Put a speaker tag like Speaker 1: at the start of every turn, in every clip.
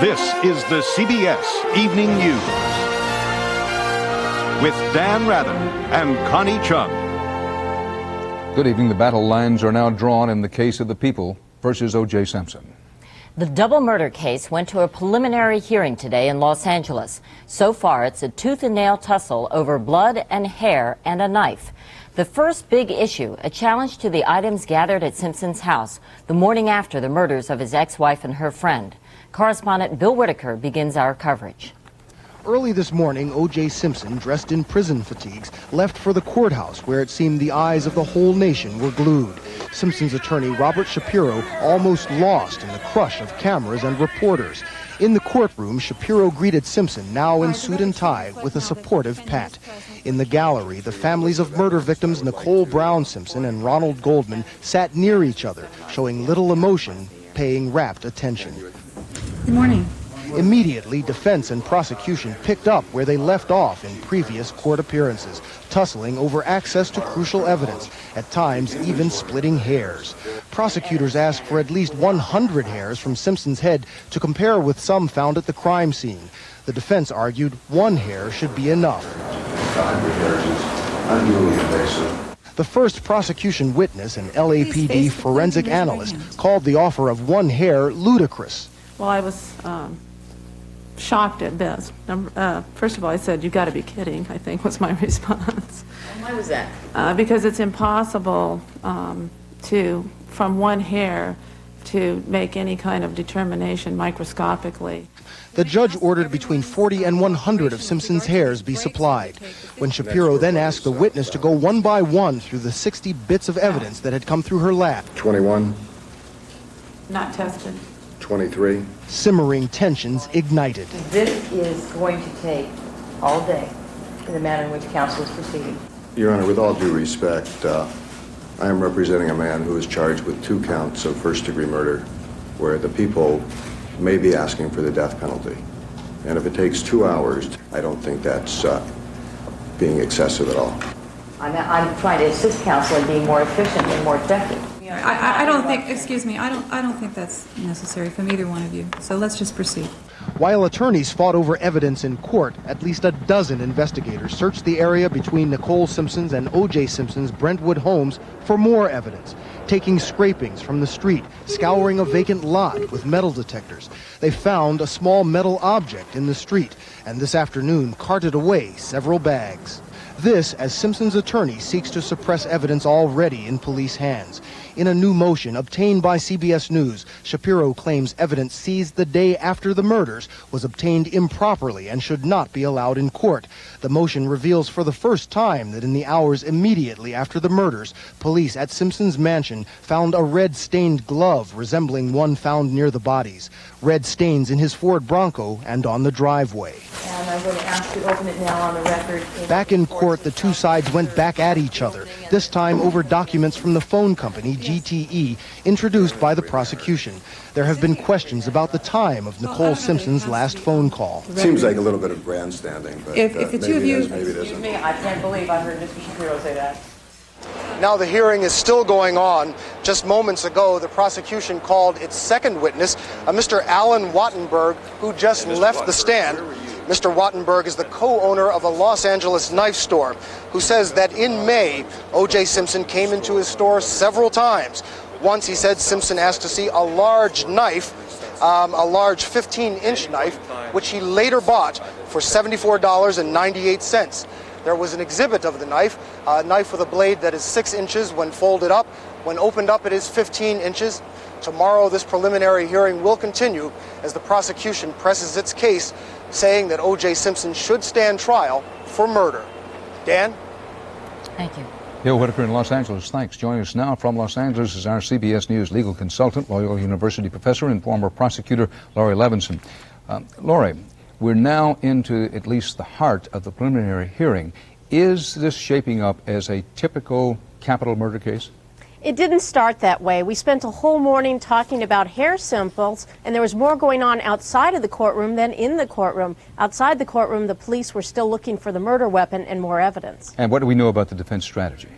Speaker 1: This is the CBS Evening News with Dan Rather and Connie Chung.
Speaker 2: Good evening. The battle lines are now drawn in the case of the people versus O.J. Simpson.
Speaker 3: The double murder case went to a preliminary hearing today in Los Angeles. So far, it's a tooth-and-nail tussle over blood and hair and a knife. The first big issue, a challenge to the items gathered at Simpson's house the morning after the murders of his ex-wife and her friend. Correspondent Bill Whitaker begins our coverage.
Speaker 4: Early this morning, O.J. Simpson, dressed in prison fatigues, left for the courthouse where it seemed the eyes of the whole nation were glued. Simpson's attorney, Robert Shapiro, almost lost in the crush of cameras and reporters. In the courtroom, Shapiro greeted Simpson, now in suit and tie, with a supportive pat. In the gallery, the families of murder victims Nicole Brown Simpson and Ronald Goldman sat near each other, showing little emotion, paying rapt attention.
Speaker 5: Good morning.
Speaker 4: Immediately, defense and prosecution picked up where they left off in previous court appearances, tussling over access to crucial evidence, at times even splitting hairs. Prosecutors asked for at least 100 hairs from Simpson's head to compare with some found at the crime scene. The defense argued one hair should be enough.
Speaker 6: 100 hairs is unduly invasive.
Speaker 4: The first prosecution witness, an LAPD forensic analyst, called the offer of one hair ludicrous.
Speaker 5: Well, I was shocked at best. First of all, I said, "You got to be kidding," I think was my response.
Speaker 3: And why was that?
Speaker 5: Because it's impossible from one hair, to make any kind of determination microscopically.
Speaker 4: The judge ordered between 40 and 100 of Simpson's hairs be supplied. When Shapiro then asked the witness to go one by one through the 60 bits of evidence that had come through her lap.
Speaker 6: 21.
Speaker 5: Not tested.
Speaker 6: 23.
Speaker 4: Simmering tensions ignited.
Speaker 7: This is going to take all day in the manner in which counsel is proceeding.
Speaker 6: Your Honor, with all due respect, I am representing a man who is charged with 2 counts of first-degree murder, where the people may be asking for the death penalty. And if it takes 2 hours, I don't think that's being excessive at all.
Speaker 7: I'm trying to assist counsel in being more efficient and more effective.
Speaker 8: I don't think, excuse me, I don't think that's necessary from either one of you. So let's just proceed.
Speaker 4: While attorneys fought over evidence in court, at least a dozen investigators searched the area between Nicole Simpson's and O.J. Simpson's Brentwood homes for more evidence, taking scrapings from the street, scouring a vacant lot with metal detectors. They found a small metal object in the street, and this afternoon carted away several bags. This, as Simpson's attorney seeks to suppress evidence already in police hands. In a new motion obtained by CBS News, Shapiro claims evidence seized the day after the murders was obtained improperly and should not be allowed in court. The motion reveals for the first time that in the hours immediately after the murders, police at Simpson's mansion found a red-stained glove resembling one found near the bodies. Red stains in his Ford Bronco and on the driveway.
Speaker 7: And I'm going to ask you to open it now on the record.
Speaker 4: Back in court, the two sides went back at each other, this time over documents from the phone company GTE, introduced by the prosecution. There have been questions about the time of Nicole Simpson's last phone call.
Speaker 6: Seems like a little bit of grandstanding, but
Speaker 8: If the two of you,
Speaker 6: maybe it
Speaker 7: Excuse
Speaker 6: isn't.
Speaker 7: me, I can't believe I heard Mr. Shapiro say that.
Speaker 4: Now the hearing is still going on. Just moments ago, the prosecution called its second witness, Mr. Alan Wattenberg, who just left the stand. Mr. Wattenberg is the co-owner of a Los Angeles knife store, who says that in May, O.J. Simpson came into his store several times. Once, he said, Simpson asked to see a large knife, a large 15-inch knife, which he later bought for $74.98. There was an exhibit of the knife, a knife with a blade that is 6 inches when folded up. When opened up, it is 15 inches. Tomorrow, this preliminary hearing will continue as the prosecution presses its case, saying that O.J. Simpson should stand trial for murder. Dan?
Speaker 3: Thank you.
Speaker 2: Bill Whitaker in Los Angeles, thanks. Joining us now from Los Angeles is our CBS News legal consultant, Loyola University professor and former prosecutor, Laurie Levinson. Laurie, we're now into at least the heart of the preliminary hearing. Is this shaping up as a typical capital murder case?
Speaker 9: It didn't start that way. We spent a whole morning talking about hair samples, and there was more going on outside of the courtroom than in the courtroom. Outside the courtroom, the police were still looking for the murder weapon and more evidence.
Speaker 2: And what do we know about the defense strategy?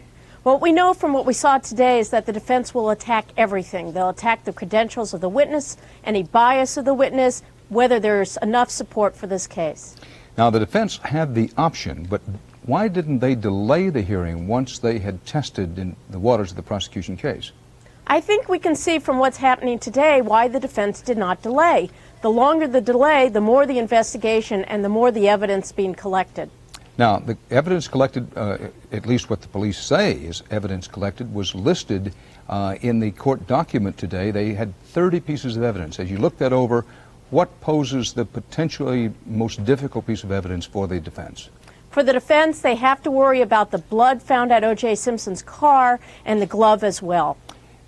Speaker 9: What we know from what we saw today is that the defense will attack everything. They'll attack the credentials of the witness, any bias of the witness, whether there's enough support for this case.
Speaker 2: Now, the defense had the option, but why didn't they delay the hearing once they had tested in the waters of the prosecution case?
Speaker 9: I think we can see from what's happening today why the defense did not delay. The longer the delay, the more the investigation and the more the evidence being collected.
Speaker 2: Now, the evidence collected, at least what the police say is evidence collected, was listed in the court document today. They had 30 pieces of evidence. As you look that over, what poses the potentially most difficult piece of evidence for the defense?
Speaker 9: For the defense, they have to worry about the blood found at O.J. Simpson's car and the glove as well.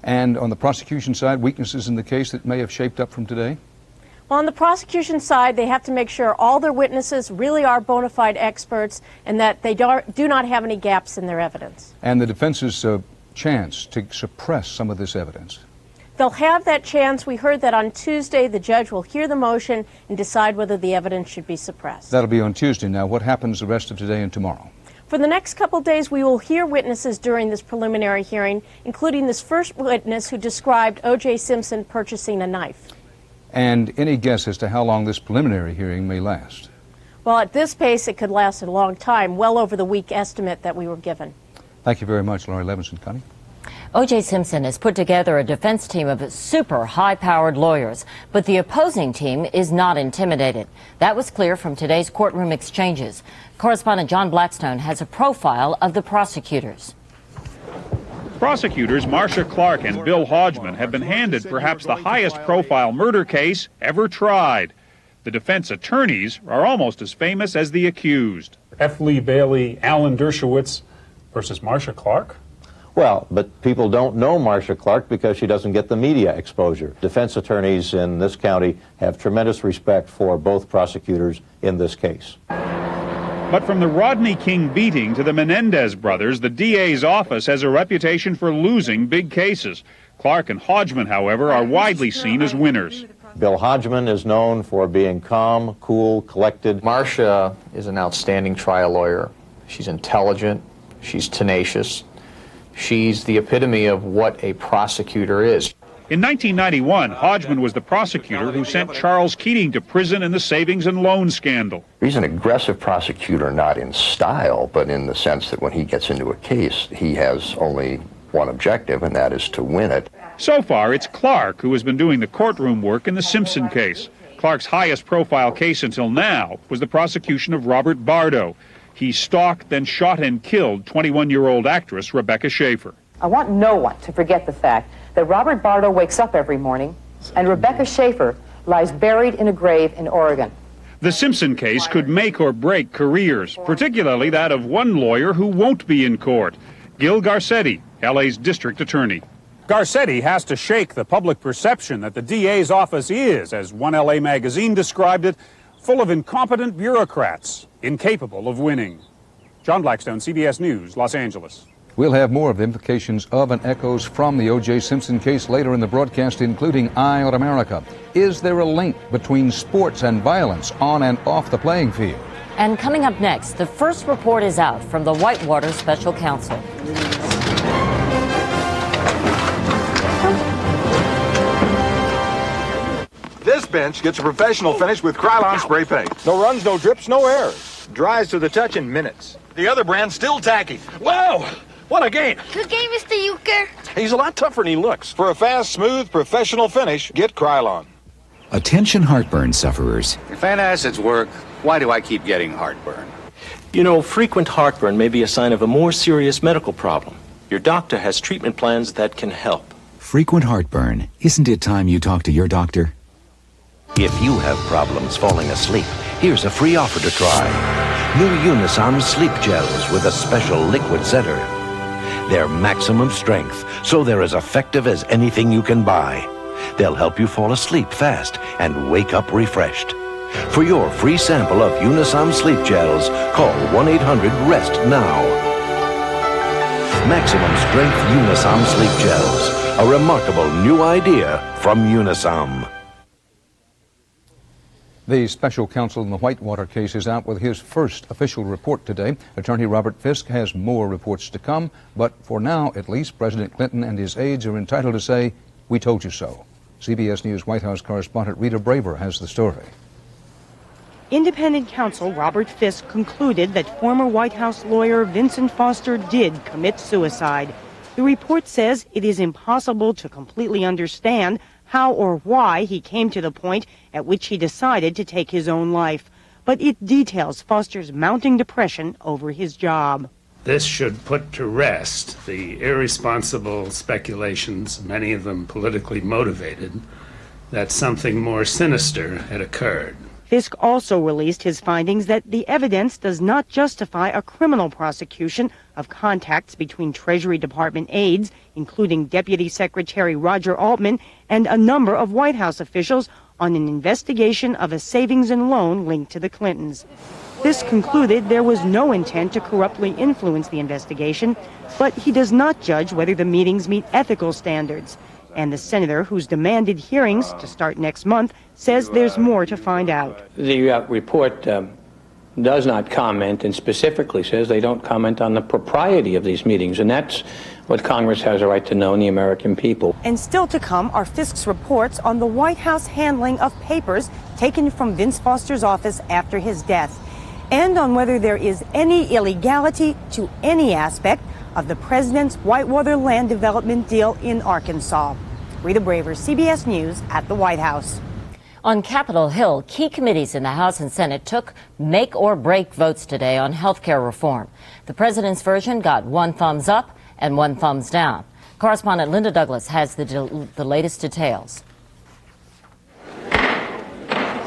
Speaker 2: And on the prosecution side, weaknesses in the case that may have shaped up from today?
Speaker 9: Well, on the prosecution side, they have to make sure all their witnesses really are bona fide experts and that they do not have any gaps in their evidence.
Speaker 2: And the defense's chance to suppress some of this evidence?
Speaker 9: They'll have that chance. We heard that on Tuesday the judge will hear the motion and decide whether the evidence should be suppressed.
Speaker 2: That'll be on Tuesday. Now, what happens the rest of today and tomorrow?
Speaker 9: For the next couple days, we will hear witnesses during this preliminary hearing, including this first witness who described O.J. Simpson purchasing a knife.
Speaker 2: And any guess as to how long this preliminary hearing may last?
Speaker 9: Well, at this pace, it could last a long time, well over the week estimate that we were given.
Speaker 2: Thank you very much, Laurie Levinson. Connie?
Speaker 3: O.J. Simpson has put together a defense team of super high-powered lawyers, but the opposing team is not intimidated. That was clear from today's courtroom exchanges. Correspondent John Blackstone has a profile of the prosecutors.
Speaker 10: Prosecutors Marcia Clark and Bill Hodgman have been handed perhaps the highest-profile murder case ever tried. The defense attorneys are almost as famous as the accused.
Speaker 11: F. Lee Bailey, Alan Dershowitz versus Marcia Clark?
Speaker 12: Well, but people don't know Marcia Clark because she doesn't get the media exposure. Defense attorneys in this county have tremendous respect for both prosecutors in this case.
Speaker 10: But from the Rodney King beating to the Menendez brothers, the DA's office has a reputation for losing big cases. Clark and Hodgman, however, are widely seen as winners.
Speaker 12: Bill Hodgman is known for being calm, cool, collected.
Speaker 13: Marcia is an outstanding trial lawyer. She's intelligent. She's tenacious. She's the epitome of what a prosecutor is.
Speaker 10: In 1991, Hodgman was the prosecutor who sent Charles Keating to prison in the savings and loan scandal.
Speaker 14: He's an aggressive prosecutor, not in style, but in the sense that when he gets into a case, he has only one objective, and that is to win it.
Speaker 10: So far, it's Clark who has been doing the courtroom work in the Simpson case. Clark's highest profile case until now was the prosecution of Robert Bardo. He stalked, then shot and killed 21-year-old actress Rebecca Schaefer.
Speaker 7: I want no one to forget the fact that Robert Bardo wakes up every morning and Rebecca Schaefer lies buried in a grave in Oregon.
Speaker 10: The Simpson case could make or break careers, particularly that of one lawyer who won't be in court, Gil Garcetti, LA's district attorney.
Speaker 11: Garcetti has to shake the public perception that the DA's office is, as one LA magazine described it, full of incompetent bureaucrats, incapable of winning. John Blackstone, CBS News, Los Angeles.
Speaker 2: We'll have more of the implications of and echoes from the O.J. Simpson case later in the broadcast, including Eye on America. Is there a link between sports and violence on and off the playing field?
Speaker 3: And coming up next, the first report is out from the Whitewater Special Counsel.
Speaker 15: This bench gets a professional finish with Krylon spray paint. No runs, no drips, no errors. Dries to the touch in minutes. The other brand's still tacky. Wow! What a game!
Speaker 16: Good game, Mr. Euchre.
Speaker 15: He's a lot tougher than he looks. For a fast, smooth, professional finish, get Krylon.
Speaker 17: Attention heartburn sufferers.
Speaker 18: If antacids work, why do I keep getting heartburn?
Speaker 19: You know, frequent heartburn may be a sign of a more serious medical problem. Your doctor has treatment plans that can help.
Speaker 17: Frequent heartburn. Isn't it time you talk to your doctor?
Speaker 20: If you have problems falling asleep, here's a free offer to try. New Unisom Sleep Gels with a special liquid center. They're maximum strength, so they're as effective as anything you can buy. They'll help you fall asleep fast and wake up refreshed. For your free sample of Unisom Sleep Gels, call 1-800-REST now. Maximum strength Unisom Sleep Gels. A remarkable new idea from Unisom.
Speaker 2: The special counsel in the Whitewater case is out with his first official report today. Attorney Robert Fisk has more reports to come, but for now, at least, President Clinton and his aides are entitled to say, "We told you so." CBS News White House correspondent Rita Braver has the story.
Speaker 16: Independent counsel Robert Fisk concluded that former White House lawyer Vincent Foster did commit suicide. The report says it is impossible to completely understand how or why he came to the point at which he decided to take his own life, but it details Foster's mounting depression over his job.
Speaker 21: This should put to rest the irresponsible speculations, many of them politically motivated, that something more sinister had occurred.
Speaker 16: Fisk also released his findings that the evidence does not justify a criminal prosecution of contacts between Treasury Department aides, including Deputy Secretary Roger Altman and a number of White House officials, on an investigation of a savings and loan linked to the Clintons. Fisk concluded there was no intent to corruptly influence the investigation, but he does not judge whether the meetings meet ethical standards. And the senator, who's demanded hearings to start next month, says there's more to find out.
Speaker 22: The report does not comment and specifically says they don't comment on the propriety of these meetings, and that's what Congress has a right to know, and the American people.
Speaker 16: And still to come are Fisk's reports on the White House handling of papers taken from Vince Foster's office after his death, and on whether there is any illegality to any aspect of the president's Whitewater land development deal in Arkansas. Rita Braver, CBS News at the White House.
Speaker 3: On Capitol Hill, key committees in the House and Senate took make-or-break votes today on health care reform. The president's version got 1 thumbs up and 1 thumbs down. Correspondent Linda Douglas has the latest details.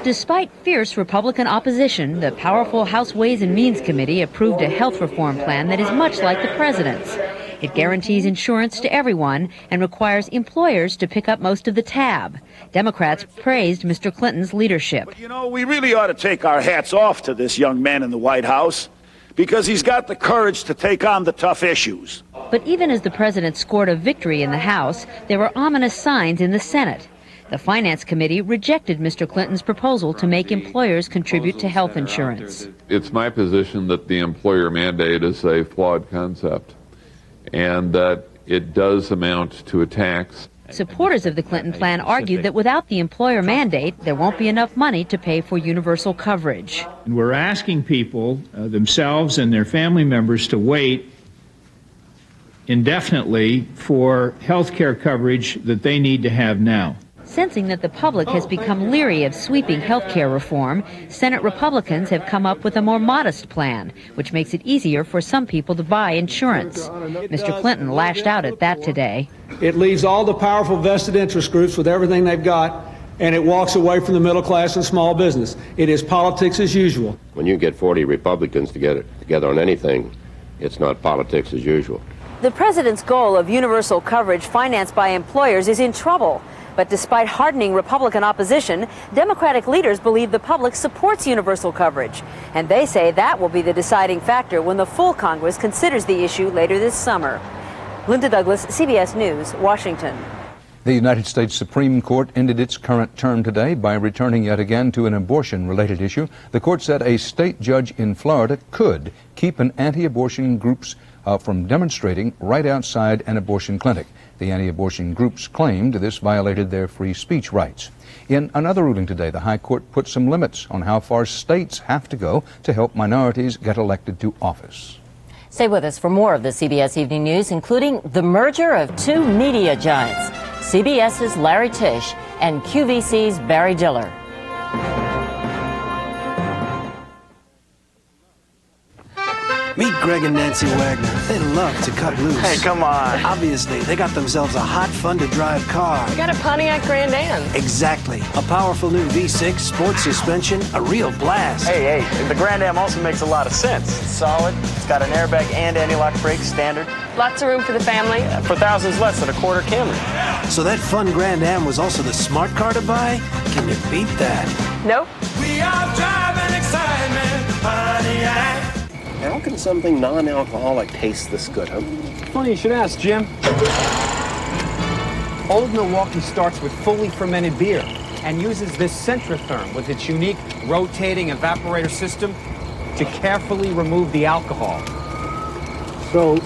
Speaker 23: Despite fierce Republican opposition, the powerful House Ways and Means Committee approved a health reform plan that is much like the president's. It guarantees insurance to everyone and requires employers to pick up most of the tab. Democrats praised Mr. Clinton's leadership.
Speaker 24: But, you know, we really ought to take our hats off to this young man in the White House because he's got the courage to take on the tough issues.
Speaker 23: But even as the president scored a victory in the House, there were ominous signs in the Senate. The Finance Committee rejected Mr. Clinton's proposal to make employers contribute to health insurance.
Speaker 25: It's my position that the employer mandate is a flawed concept and that it does amount to a tax.
Speaker 23: Supporters of the Clinton plan argued that without the employer mandate, there won't be enough money to pay for universal coverage.
Speaker 10: And we're asking people themselves and their family members to wait indefinitely for health care coverage that they need to have now.
Speaker 23: Sensing that the public has become leery of sweeping health care reform, Senate Republicans have come up with a more modest plan, which makes it easier for some people to buy insurance. Mr. Clinton lashed out at that today.
Speaker 26: It leaves all the powerful vested interest groups with everything they've got, and it walks away from the middle class and small business. It is politics as usual.
Speaker 27: When you get 40 Republicans together on anything, it's not politics as usual.
Speaker 28: The president's goal of universal coverage financed by employers is in trouble. But despite hardening Republican opposition, Democratic leaders believe the public supports universal coverage. And they say that will be the deciding factor when the full Congress considers the issue later this summer. Linda Douglas, CBS News, Washington.
Speaker 2: The United States Supreme Court ended its current term today by returning yet again to an abortion-related issue. The court said a state judge in Florida could keep an anti-abortion groups from demonstrating right outside an abortion clinic. The anti-abortion groups claimed this violated their free speech rights. In another ruling today, the High Court put some limits on how far states have to go to help minorities get elected to office.
Speaker 3: Stay with us for more of the CBS Evening News, including the merger of 2 media giants, CBS's Larry Tisch and QVC's Barry Diller.
Speaker 29: Meet Greg and Nancy Wagner. They love to cut loose.
Speaker 30: Hey, come on.
Speaker 29: Obviously, they got themselves a hot, fun-to-drive car.
Speaker 31: We got a Pontiac Grand Am.
Speaker 29: Exactly. A powerful new V6, sports suspension, a real blast.
Speaker 30: Hey, the Grand Am also makes a lot of sense. It's solid. It's got an airbag and anti-lock brakes standard.
Speaker 31: Lots of room for the family.
Speaker 30: For thousands less than a quarter Camry.
Speaker 29: So that fun Grand Am was also the smart car to buy? Can you beat that?
Speaker 31: Nope.
Speaker 30: We are driving excitement, Pontiac.
Speaker 19: How can something non-alcoholic taste this good, huh?
Speaker 32: Funny you should ask, Jim. Old Milwaukee starts with fully fermented beer and uses this Centrotherm with its unique rotating evaporator system to carefully remove the alcohol.
Speaker 33: So,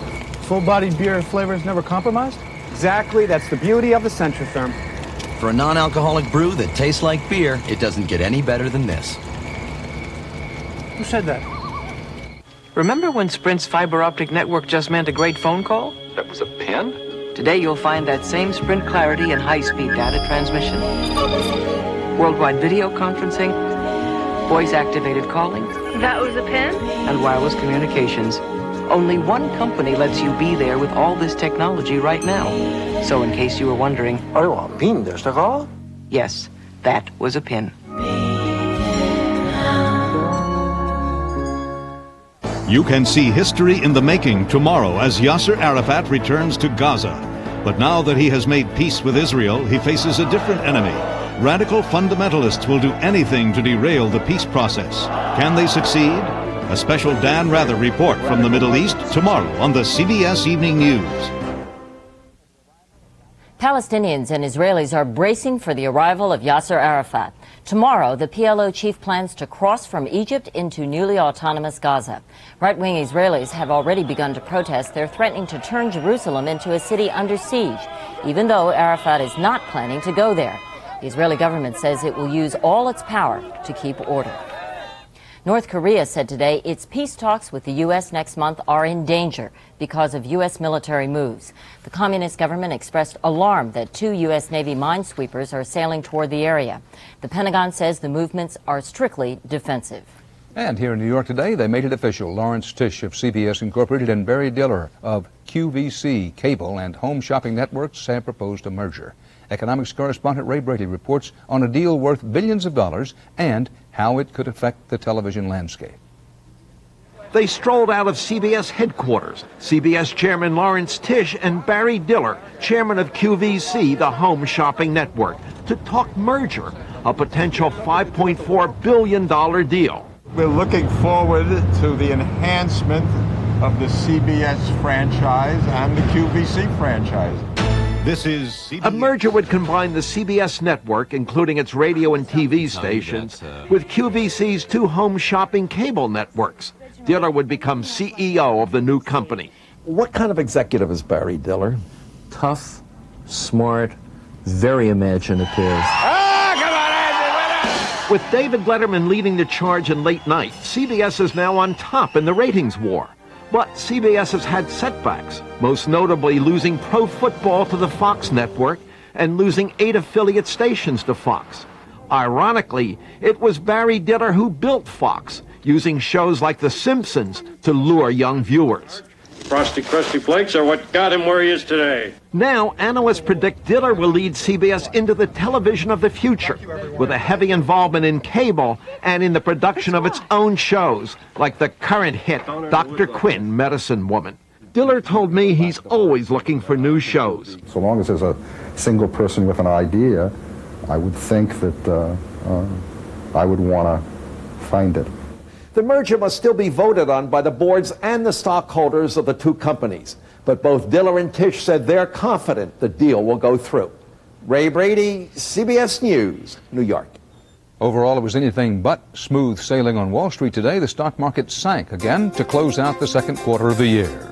Speaker 33: full-bodied beer flavor is never compromised?
Speaker 32: Exactly, that's the beauty of the Centrotherm.
Speaker 34: For a non-alcoholic brew that tastes like beer, it doesn't get any better than this.
Speaker 33: Who said that?
Speaker 1: Remember when Sprint's fiber optic network just meant a great phone call?
Speaker 4: That was a pen?
Speaker 1: Today you'll find that same Sprint clarity and high-speed data transmission. Worldwide video conferencing, voice-activated calling.
Speaker 31: That was a pen?
Speaker 1: And wireless communications. Only one company lets you be there with all this technology right now. So in case you were wondering... Yes, that was a pin.
Speaker 5: You can see history in the making tomorrow as Yasser Arafat returns to Gaza. But now that he has made peace with Israel, he faces a different enemy. Radical fundamentalists will do anything to derail the peace process. Can they succeed? A special Dan Rather report from the Middle East tomorrow on the CBS Evening News.
Speaker 3: Palestinians and Israelis are bracing for the arrival of Yasser Arafat. Tomorrow, the PLO chief plans to cross from Egypt into newly autonomous Gaza. Right-wing Israelis have already begun to protest. They're threatening to turn Jerusalem into a city under siege, even though Arafat is not planning to go there. The Israeli government says it will use all its power to keep order. North Korea said today its peace talks with the U.S. next month are in danger because of U.S. military moves. The communist government expressed alarm that 2 U.S. Navy minesweepers are sailing toward the area. The Pentagon says the movements are strictly defensive.
Speaker 2: And here in New York today, they made it official. Lawrence Tisch of CBS Incorporated and Barry Diller of QVC Cable and Home Shopping Networks have proposed a merger. Economics correspondent Ray Brady reports on a deal worth billions of dollars and how it could affect the television landscape.
Speaker 6: They strolled out of CBS headquarters. CBS Chairman Lawrence Tisch and Barry Diller, Chairman of QVC, the Home Shopping Network, to talk merger, a potential $5.4 billion deal.
Speaker 7: We're looking forward to the enhancement of the CBS franchise and the QVC franchise.
Speaker 6: This is CBS. A merger would combine the CBS network, including its radio and TV stations, with QVC's 2 home shopping cable networks. Diller would become CEO of the new company.
Speaker 8: What kind of executive is Barry Diller?
Speaker 9: Tough, smart, very imaginative.
Speaker 6: With David Letterman leading the charge in late night, CBS is now on top in the ratings war. But CBS has had setbacks, most notably losing pro football to the Fox network and losing 8 affiliate stations to Fox. Ironically, it was Barry Diller who built Fox, using shows like The Simpsons to lure young viewers.
Speaker 11: Frosty Krusty Flakes are what got him where he is today.
Speaker 6: Now, analysts predict Diller will lead CBS into the television of the future, with a heavy involvement in cable and in the production of its own shows, like the current hit Dr. Quinn, Medicine Woman. Diller told me he's always looking for new shows.
Speaker 12: So long as there's a single person with an idea, I would think that I would want to find it.
Speaker 6: The merger must still be voted on by the boards and the stockholders of the 2 companies. But both Diller and Tisch said they're confident the deal will go through. Ray Brady, CBS News, New York.
Speaker 2: Overall, it was anything but smooth sailing on Wall Street today. The stock market sank again to close out the second quarter of the year.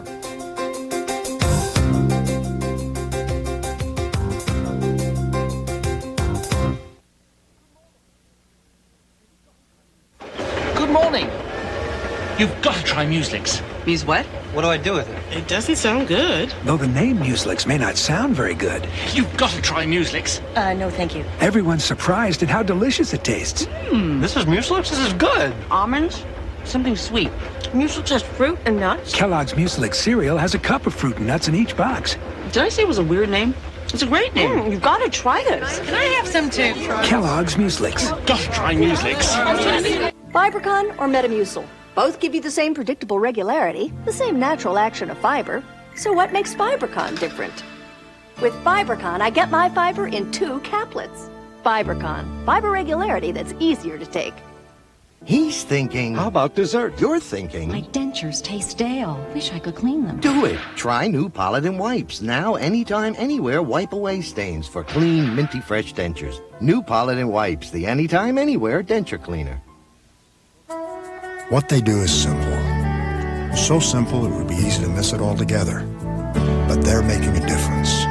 Speaker 13: You've got to try Muslix.
Speaker 14: Muse what?
Speaker 13: What do I do with it?
Speaker 14: It doesn't sound good.
Speaker 15: Though the name Muslix may not sound very good.
Speaker 13: You've got to try Muslix.
Speaker 14: No, thank you.
Speaker 15: Everyone's surprised at how delicious it tastes.
Speaker 13: This is Muslix? This is good.
Speaker 14: Almonds? Something sweet. Muslix has fruit and nuts?
Speaker 15: Kellogg's Muslix cereal has a cup of fruit and nuts in each box.
Speaker 14: Did I say it was a weird name? It's a great name. You've got to try this.
Speaker 31: Can I have some too?
Speaker 15: Kellogg's Muslix.
Speaker 13: Got to try Muslix.
Speaker 18: Fibercon or Metamucil? Both give you the same predictable regularity, the same natural action of fiber. So what makes Fibercon different? With Fibercon, I get my fiber in 2 caplets. Fibercon, fiber regularity that's easier to take.
Speaker 34: He's thinking, how about dessert? You're thinking,
Speaker 35: my dentures taste stale. Wish I could clean them.
Speaker 34: Do it. Try new Polident wipes. Now, anytime, anywhere, wipe away stains for clean, minty fresh dentures. New Polident wipes, the anytime, anywhere denture cleaner.
Speaker 36: What they do is simple. So simple it would be easy to miss it altogether. But they're making a difference.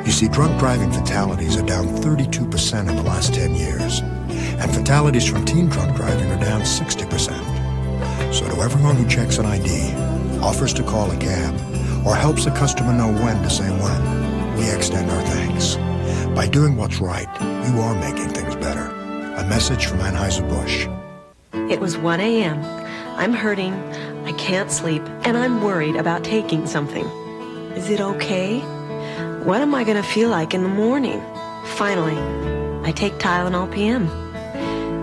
Speaker 36: You see, drunk driving fatalities are down 32% in the last 10 years. And fatalities from teen drunk driving are down 60%. So to everyone who checks an ID, offers to call a cab, or helps a customer know when to say when, we extend our thanks. By doing what's right, you are making things better. A message from Anheuser-Busch.
Speaker 4: It was 1 a.m. I'm hurting, I can't sleep, and I'm worried about taking something. Is it okay? What am I going to feel like in the morning? Finally, I take Tylenol PM.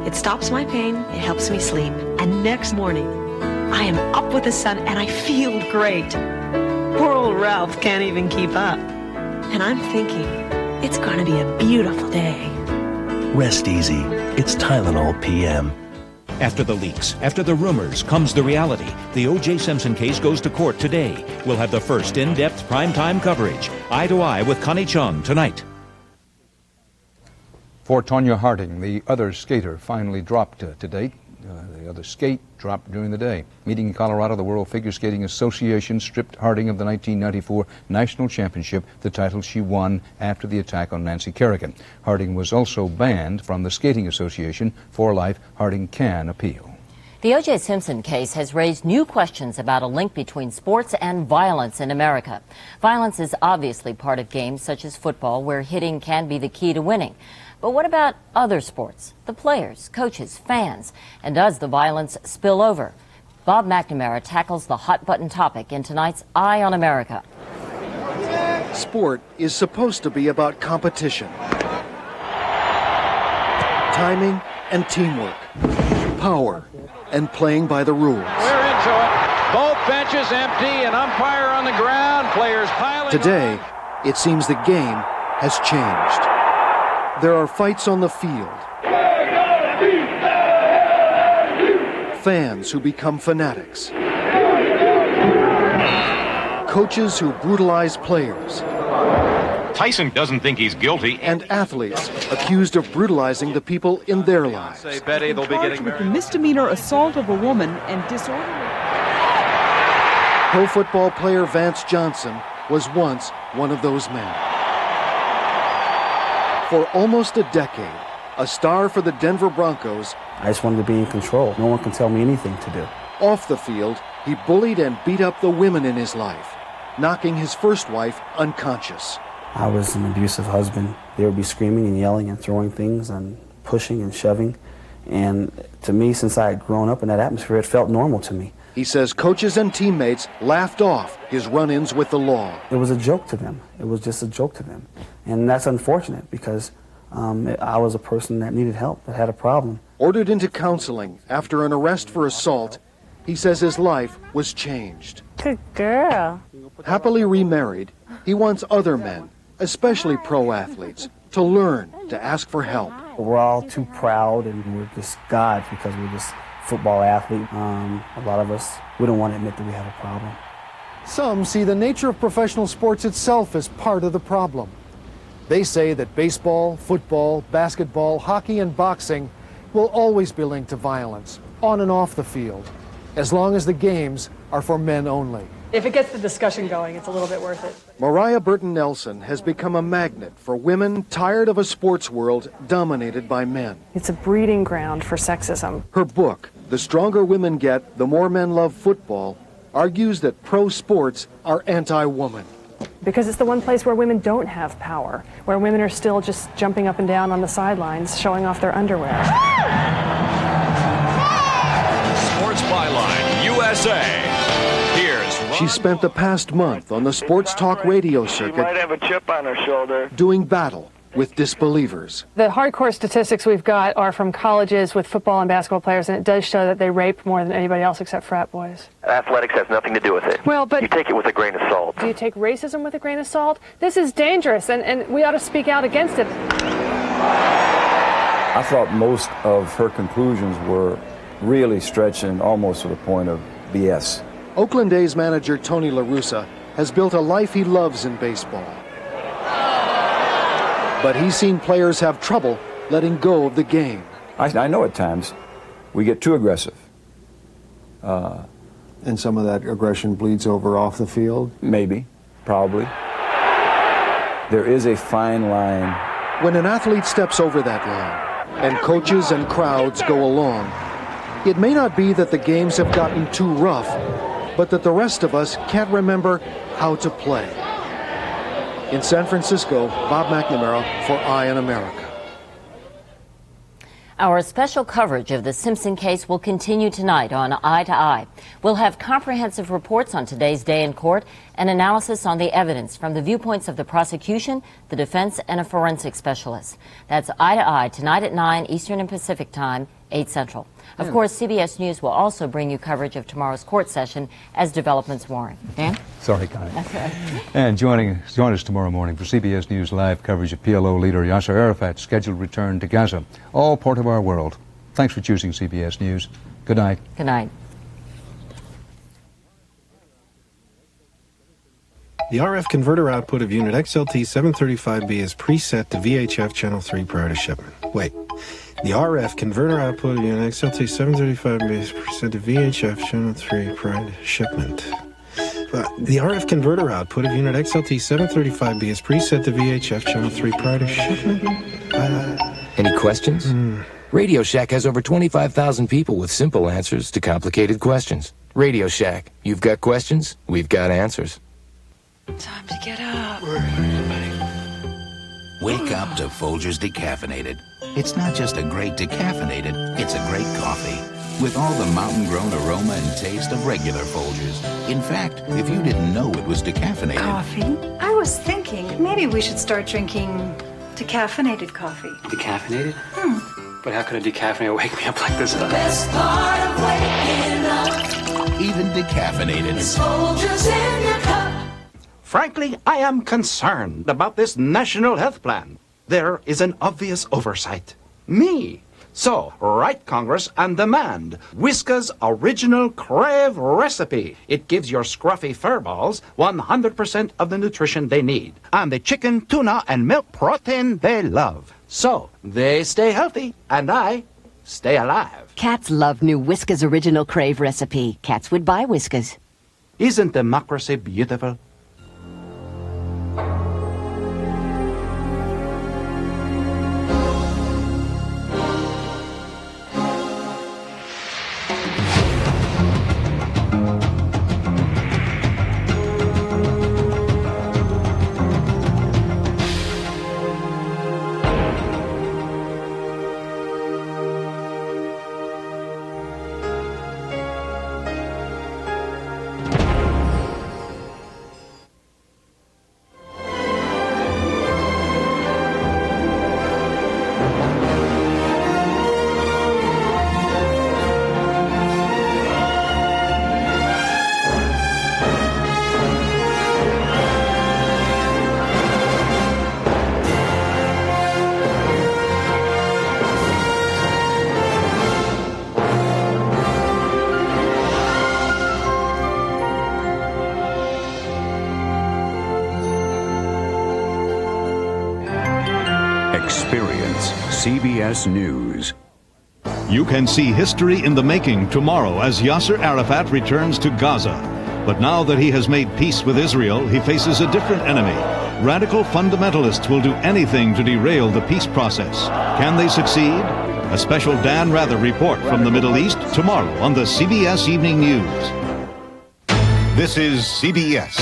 Speaker 4: It stops my pain, it helps me sleep, and next morning, I am up with the sun and I feel great. Poor old Ralph can't even keep up. And I'm thinking, it's going to be a beautiful day.
Speaker 10: Rest easy. It's Tylenol PM.
Speaker 16: After the leaks, after the rumors, comes the reality. The O.J. Simpson case goes to court today. We'll have the first in-depth primetime coverage. Eye to Eye with Connie Chung tonight.
Speaker 2: For Tonya Harding, the other skater finally dropped to date. The other skate dropped during the day. Meeting in Colorado, the World Figure Skating Association stripped Harding of the 1994 National Championship, the title she won after the attack on Nancy Kerrigan. Harding was also banned from the Skating Association for life. Harding can appeal.
Speaker 3: The O.J. Simpson case has raised new questions about a link between sports and violence in America. Violence is obviously part of games such as football, where hitting can be the key to winning. But what about other sports, the players, coaches, fans, and does the violence spill over? Bob McNamara tackles the hot-button topic in tonight's Eye on America.
Speaker 17: Sport is supposed to be about competition, timing and teamwork, power, and playing by the rules.
Speaker 11: We're into it. Both benches empty, an umpire on the ground, players piling.
Speaker 17: Today, it seems the game has changed. There are fights on the field, fans who become fanatics, coaches who brutalize players,
Speaker 11: Tyson doesn't think he's guilty,
Speaker 17: and athletes accused of brutalizing the people in their lives.
Speaker 11: Say, Betty, they'll be getting married.
Speaker 19: The misdemeanor assault of a woman and disorderly.
Speaker 17: Pro football player Vance Johnson was once one of those men. For almost a decade, a star for the Denver Broncos.
Speaker 20: I just wanted to be in control. No one can tell me anything to do.
Speaker 17: Off the field, he bullied and beat up the women in his life, knocking his first wife unconscious.
Speaker 20: I was an abusive husband. They would be screaming and yelling and throwing things and pushing and shoving. And to me, since I had grown up in that atmosphere, it felt normal to me.
Speaker 17: He says coaches and teammates laughed off his run-ins with the law.
Speaker 20: It was a joke to them. It was just a joke to them. And that's unfortunate because I was a person that needed help, that had a problem.
Speaker 17: Ordered into counseling after an arrest for assault, he says his life was changed.
Speaker 21: Good girl.
Speaker 17: Happily remarried, he wants other men, especially pro athletes, to learn to ask for help.
Speaker 20: We're all too proud and we're just gods because we're just football athlete. A lot of us, we don't want to admit that we have a problem.
Speaker 17: Some see the nature of professional sports itself as part of the problem. They say that baseball, football, basketball, hockey, and boxing will always be linked to violence, on and off the field, as long as the games are for men only.
Speaker 22: If it gets the discussion going, it's a little bit worth it.
Speaker 17: Mariah Burton Nelson has become a magnet for women tired of a sports world dominated by men.
Speaker 22: It's a breeding ground for sexism.
Speaker 17: Her book, The Stronger Women Get, The More Men Love Football, argues that pro sports are anti-woman.
Speaker 22: Because it's the one place where women don't have power, where women are still just jumping up and down on the sidelines, showing off their underwear.
Speaker 23: Sports Byline USA.
Speaker 17: She spent the past month on the sports talk radio circuit.
Speaker 24: She might have a chip on her shoulder.
Speaker 17: Doing battle with disbelievers.
Speaker 22: The hardcore statistics we've got are from colleges with football and basketball players, and it does show that they rape more than anybody else except frat boys.
Speaker 24: Athletics has nothing to do with it.
Speaker 22: Well, but
Speaker 24: you take it with a grain of salt.
Speaker 22: Do you take racism with a grain of salt? This is dangerous, and we ought to speak out against it.
Speaker 25: I thought most of her conclusions were really stretching almost to the point of BS.
Speaker 17: Oakland A's manager Tony La Russa has built a life he loves in baseball. But he's seen players have trouble letting go of the game.
Speaker 25: I know at times we get too aggressive.
Speaker 12: And some of that aggression bleeds over off the field?
Speaker 25: Maybe, probably. There is a fine line.
Speaker 17: When an athlete steps over that line, and coaches and crowds go along, It may not be that the games have gotten too rough, but that the rest of us can't remember how to play. In San Francisco, Bob McNamara for Eye on America.
Speaker 3: Our special coverage of the Simpson case will continue tonight on Eye to Eye. We'll have comprehensive reports on today's day in court and analysis on the evidence from the viewpoints of the prosecution, the defense, and a forensic specialist. That's Eye to Eye tonight at 9 Eastern and Pacific Time, 8 Central. Of course, CBS News will also bring you coverage of tomorrow's court session as developments warrant. Dan?
Speaker 2: Sorry, Connie. And join us tomorrow morning for CBS News live coverage of PLO leader Yasser Arafat's scheduled return to Gaza. All part of our world. Thanks for choosing CBS News. Good night.
Speaker 3: Good night.
Speaker 1: The RF converter output of unit XLT735B is preset to VHF channel 3 prior to shipment. Wait. The RF converter output of unit XLT735B is preset to VHF channel 3 prior to shipment. The RF converter output of unit XLT735B is preset to VHF channel 3 prior to shipment.
Speaker 5: Any questions? Radio Shack has over 25,000 people with simple answers to complicated questions. Radio Shack, you've got questions, we've got answers.
Speaker 6: Time to get up.
Speaker 7: Wake up to Folgers Decaffeinated. It's not just a great decaffeinated, it's a great coffee. With all the mountain-grown aroma and taste of regular Folgers. In fact, if you didn't know it was decaffeinated...
Speaker 6: Coffee? I was thinking maybe we should start drinking decaffeinated coffee.
Speaker 8: Decaffeinated? But how could a decaffeinator wake me up like this?
Speaker 7: The best part of waking up. Even decaffeinated. It's Folgers in your cup.
Speaker 9: Frankly, I am concerned about this national health plan. There is an obvious oversight. Me. So, write Congress and demand Whiskas Original Crave Recipe. It gives your scruffy furballs 100% of the nutrition they need and the chicken, tuna, and milk protein they love. So, they stay healthy and I stay alive.
Speaker 14: Cats love new Whiskas Original Crave Recipe. Cats would buy Whiskas.
Speaker 9: Isn't democracy beautiful?
Speaker 21: Experience CBS News.
Speaker 9: You can see history in the making tomorrow as Yasser Arafat returns to Gaza. But now that he has made peace with Israel, he faces a different enemy. Radical fundamentalists will do anything to derail the peace process. Can they succeed? A special Dan Rather report from the Middle East tomorrow on the CBS Evening News.
Speaker 14: This is CBS.